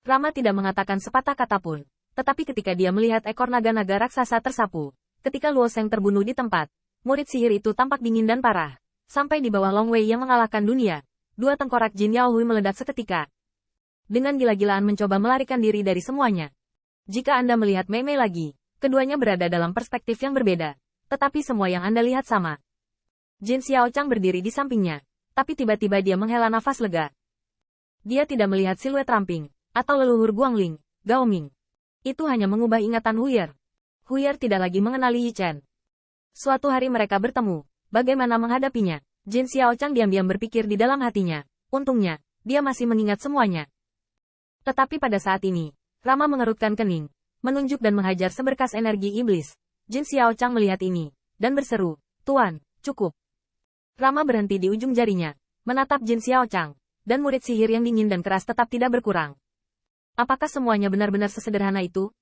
Rama tidak mengatakan sepatah kata pun. Tetapi ketika dia melihat ekor naga-naga raksasa tersapu, ketika Luo Sheng terbunuh di tempat, murid sihir itu tampak dingin dan parah. Sampai di bawah Long Wei yang mengalahkan dunia, dua tengkorak Jin Yaohui meledak seketika. Dengan gila-gilaan mencoba melarikan diri dari semuanya. Jika Anda melihat Mei Mei lagi, keduanya berada dalam perspektif yang berbeda. Tetapi semua yang Anda lihat sama. Jin Xiaochang berdiri di sampingnya, tapi tiba-tiba dia menghela nafas lega. Dia tidak melihat siluet ramping, atau leluhur Guangling, Gao Ming. Itu hanya mengubah ingatan Huyer. Huyer tidak lagi mengenali Yi Chen. Suatu hari mereka bertemu, bagaimana menghadapinya? Jin Xiaochang diam-diam berpikir di dalam hatinya. Untungnya, dia masih mengingat semuanya. Tetapi pada saat ini, Rama mengerutkan kening, menunjuk dan menghajar seberkas energi iblis. Jin Xiaochang melihat ini, dan berseru, "Tuan, cukup." Rama berhenti di ujung jarinya, menatap Jin Xiaochang, dan murid sihir yang dingin dan keras tetap tidak berkurang. Apakah semuanya benar-benar sesederhana itu?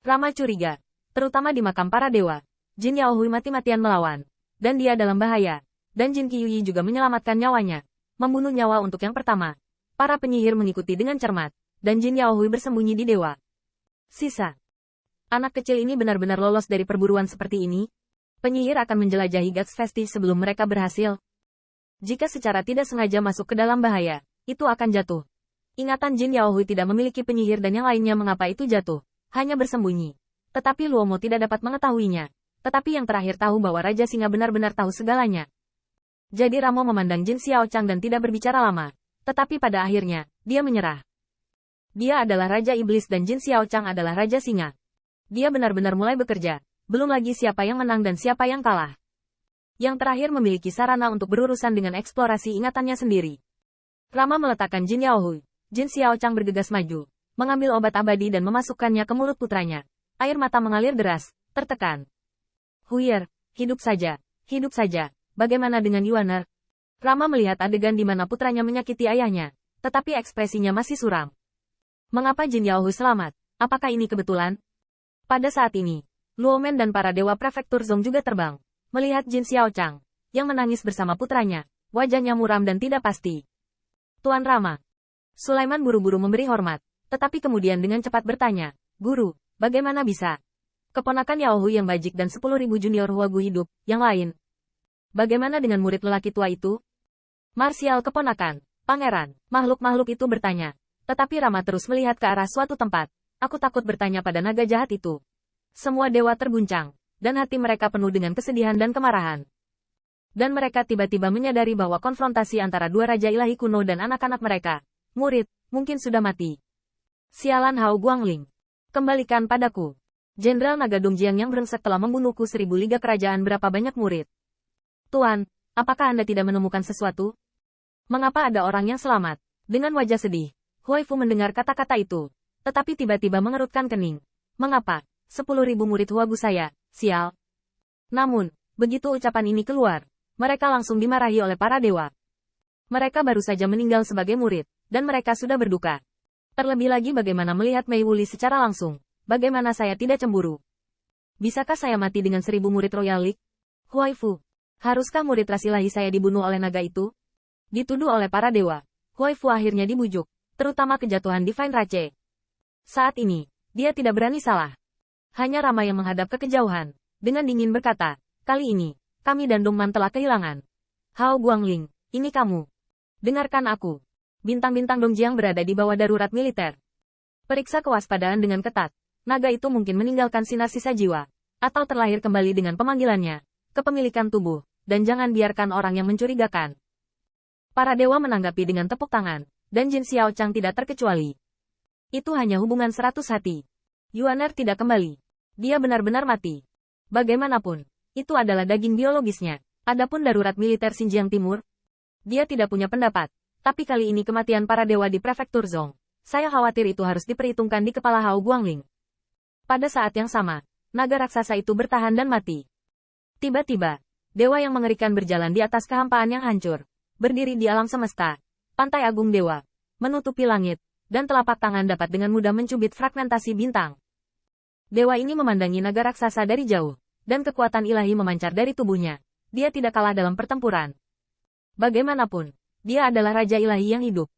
Rama curiga, terutama di makam para dewa. Jin Yaohui mati-matian melawan, dan dia dalam bahaya. Dan Jin Qiuyi juga menyelamatkan nyawanya, membunuh nyawa untuk yang pertama. Para penyihir mengikuti dengan cermat, dan Jin Yaohui bersembunyi di dewa. Sisa. Anak kecil ini benar-benar lolos dari perburuan seperti ini? Penyihir akan menjelajahi Gods Festi sebelum mereka berhasil. Jika secara tidak sengaja masuk ke dalam bahaya, itu akan jatuh. Ingatan Jin Yaohui tidak memiliki penyihir dan yang lainnya mengapa itu jatuh, hanya bersembunyi. Tetapi Luomo tidak dapat mengetahuinya. Tetapi yang terakhir tahu bahwa Raja Singa benar-benar tahu segalanya. Jadi Ramo memandang Jin Xiaochang dan tidak berbicara lama. Tetapi pada akhirnya, dia menyerah. Dia adalah Raja Iblis dan Jin Xiaochang adalah Raja Singa. Dia benar-benar mulai bekerja, belum lagi siapa yang menang dan siapa yang kalah. Yang terakhir memiliki sarana untuk berurusan dengan eksplorasi ingatannya sendiri. Rama meletakkan Jin Yaohui. Jin Xiaochang bergegas maju, mengambil obat abadi dan memasukkannya ke mulut putranya. Air mata mengalir deras, tertekan. Huyer, hidup saja, bagaimana dengan Yuaner? Rama melihat adegan di mana putranya menyakiti ayahnya, tetapi ekspresinya masih suram. Mengapa Jin Yaohui selamat? Apakah ini kebetulan? Pada saat ini, Luomen dan para dewa prefektur Zong juga terbang, melihat Jin Xiaochang, yang menangis bersama putranya, wajahnya muram dan tidak pasti. Tuan Rama. Sulaiman buru-buru memberi hormat, tetapi kemudian dengan cepat bertanya, "Guru, bagaimana bisa? Keponakan Yaohui yang bajik dan 10.000 junior Huagu hidup, yang lain. Bagaimana dengan murid lelaki tua itu?" Marsial keponakan, pangeran, makhluk-makhluk itu bertanya. Tetapi Rama terus melihat ke arah suatu tempat. Aku takut bertanya pada naga jahat itu. Semua dewa terguncang, dan hati mereka penuh dengan kesedihan dan kemarahan. Dan mereka tiba-tiba menyadari bahwa konfrontasi antara dua raja ilahi kuno dan anak-anak mereka, murid, mungkin sudah mati. Sialan Hao Guangling. Kembalikan padaku. Jenderal Naga Dongjiang yang brengsek telah membunuhku 1000 liga kerajaan berapa banyak murid. Tuan, apakah Anda tidak menemukan sesuatu? Mengapa ada orang yang selamat? Dengan wajah sedih, Huaifu mendengar kata-kata itu. Tetapi tiba-tiba mengerutkan kening. Mengapa? 10.000 murid Huagu saya, sial. Namun, begitu ucapan ini keluar, mereka langsung dimarahi oleh para dewa. Mereka baru saja meninggal sebagai murid, dan mereka sudah berduka. Terlebih lagi bagaimana melihat Mei Wuli secara langsung. Bagaimana saya tidak cemburu? Bisakah saya mati dengan 1000 murid Royal League? Huaifu, haruskah murid ras ilahi saya dibunuh oleh naga itu? Dituduh oleh para dewa. Huaifu akhirnya dibujuk, terutama kejatuhan Divine Rache. Saat ini, dia tidak berani salah. Hanya Rama yang menghadap ke kejauhan, dengan dingin berkata, "Kali ini, kami dan Dongman telah kehilangan. Hao Guangling, ini kamu. Dengarkan aku. Bintang-bintang Dongjiang berada di bawah darurat militer. Periksa kewaspadaan dengan ketat. Naga itu mungkin meninggalkan sinar sisa jiwa, atau terlahir kembali dengan pemanggilannya, kepemilikan tubuh, dan jangan biarkan orang yang mencurigakan." Para dewa menanggapi dengan tepuk tangan, dan Jin Xiaochang tidak terkecuali. Itu hanya hubungan 100 hati. Yuaner tidak kembali. Dia benar-benar mati. Bagaimanapun, itu adalah daging biologisnya. Adapun darurat militer Xinjiang Timur, dia tidak punya pendapat. Tapi kali ini kematian para dewa di prefektur Zong. Saya khawatir itu harus diperhitungkan di kepala Hao Guangling. Pada saat yang sama, naga raksasa itu bertahan dan mati. Tiba-tiba, dewa yang mengerikan berjalan di atas kehampaan yang hancur. Berdiri di alam semesta. Pantai Agung Dewa. Menutupi langit. Dan telapak tangan dapat dengan mudah mencubit fragmentasi bintang. Dewa ini memandangi naga raksasa dari jauh. Dan kekuatan ilahi memancar dari tubuhnya. Dia tidak kalah dalam pertempuran. Bagaimanapun, dia adalah raja ilahi yang hidup.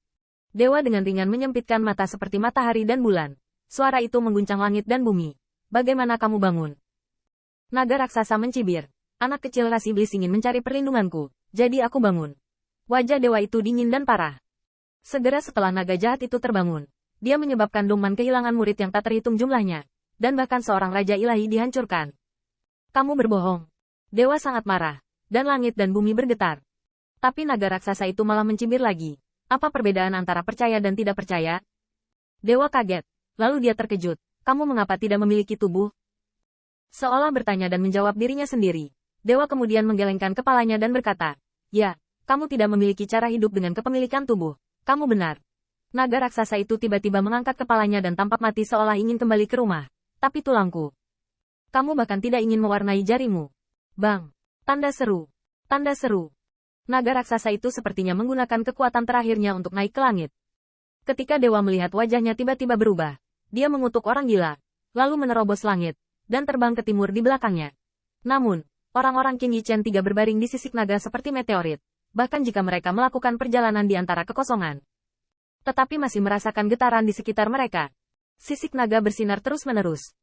Dewa dengan ringan menyempitkan mata seperti matahari dan bulan. Suara itu mengguncang langit dan bumi. Bagaimana kamu bangun? Naga raksasa mencibir. Anak kecil ras iblis ingin mencari perlindunganku, jadi aku bangun. Wajah dewa itu dingin dan parah. Segera setelah naga jahat itu terbangun, dia menyebabkan Dongman kehilangan murid yang tak terhitung jumlahnya, dan bahkan seorang raja ilahi dihancurkan. Kamu berbohong. Dewa sangat marah, dan langit dan bumi bergetar. Tapi naga raksasa itu malah mencibir lagi. Apa perbedaan antara percaya dan tidak percaya? Dewa kaget. Lalu dia terkejut. Kamu mengapa tidak memiliki tubuh? Seolah bertanya dan menjawab dirinya sendiri. Dewa kemudian menggelengkan kepalanya dan berkata, ya, kamu tidak memiliki cara hidup dengan kepemilikan tubuh. Kamu benar. Naga raksasa itu tiba-tiba mengangkat kepalanya dan tampak mati seolah ingin kembali ke rumah. Tapi tulangku. Kamu bahkan tidak ingin mewarnai jarimu. Bang. Tanda seru. Tanda seru. Naga raksasa itu sepertinya menggunakan kekuatan terakhirnya untuk naik ke langit. Ketika dewa melihat wajahnya tiba-tiba berubah, dia mengutuk orang gila, lalu menerobos langit, dan terbang ke timur di belakangnya. Namun, orang-orang Qin Yichen tiga berbaring di sisik naga seperti meteorit, bahkan jika mereka melakukan perjalanan di antara kekosongan. Tetapi masih merasakan getaran di sekitar mereka. Sisik naga bersinar terus-menerus.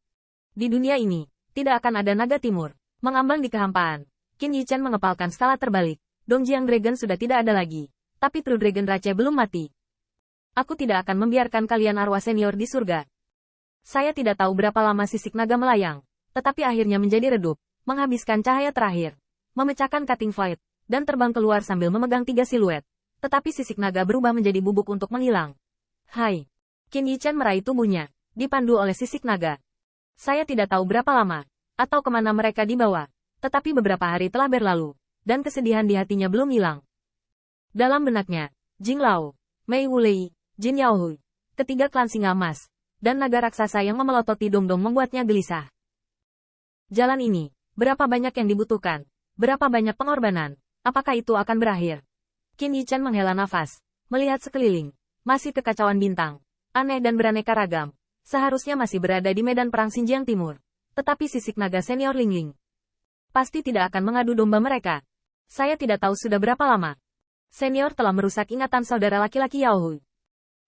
Di dunia ini, tidak akan ada naga timur, mengambang di kehampaan. Qin Yichen mengepalkan skala terbalik. Dongjiang Dragon sudah tidak ada lagi. Tapi True Dragon Rache belum mati. Aku tidak akan membiarkan kalian arwah senior di surga. Saya tidak tahu berapa lama sisik naga melayang. Tetapi akhirnya menjadi redup. Menghabiskan cahaya terakhir. Memecahkan cutting void. Dan terbang keluar sambil memegang 3 siluet. Tetapi sisik naga berubah menjadi bubuk untuk menghilang. Hai. Qin Yichen meraih tubuhnya. Dipandu oleh sisik naga. Saya tidak tahu berapa lama. Atau kemana mereka dibawa. Tetapi beberapa hari telah berlalu. Dan kesedihan di hatinya belum hilang. Dalam benaknya, Jing Lao, Mei Wulei, Jin Yaohui, ketiga klan singa emas, dan naga raksasa yang memelototi Dongdong membuatnya gelisah. Jalan ini, berapa banyak yang dibutuhkan? Berapa banyak pengorbanan? Apakah itu akan berakhir? Qin Yichen menghela nafas, melihat sekeliling, masih kekacauan bintang, aneh dan beraneka ragam, seharusnya masih berada di medan perang Xinjiang Timur. Tetapi sisik naga senior Lingling pasti tidak akan mengadu domba mereka. Saya tidak tahu sudah berapa lama. Senior telah merusak ingatan saudara laki-laki Yaohui.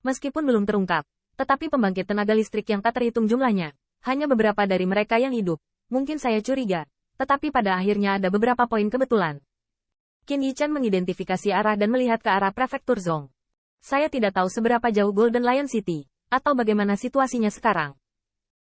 Meskipun belum terungkap, tetapi pembangkit tenaga listrik yang tak terhitung jumlahnya, hanya beberapa dari mereka yang hidup. Mungkin saya curiga, tetapi pada akhirnya ada beberapa poin kebetulan. Qin Yichen mengidentifikasi arah dan melihat ke arah prefektur Zhong. Saya tidak tahu seberapa jauh Golden Lion City, atau bagaimana situasinya sekarang.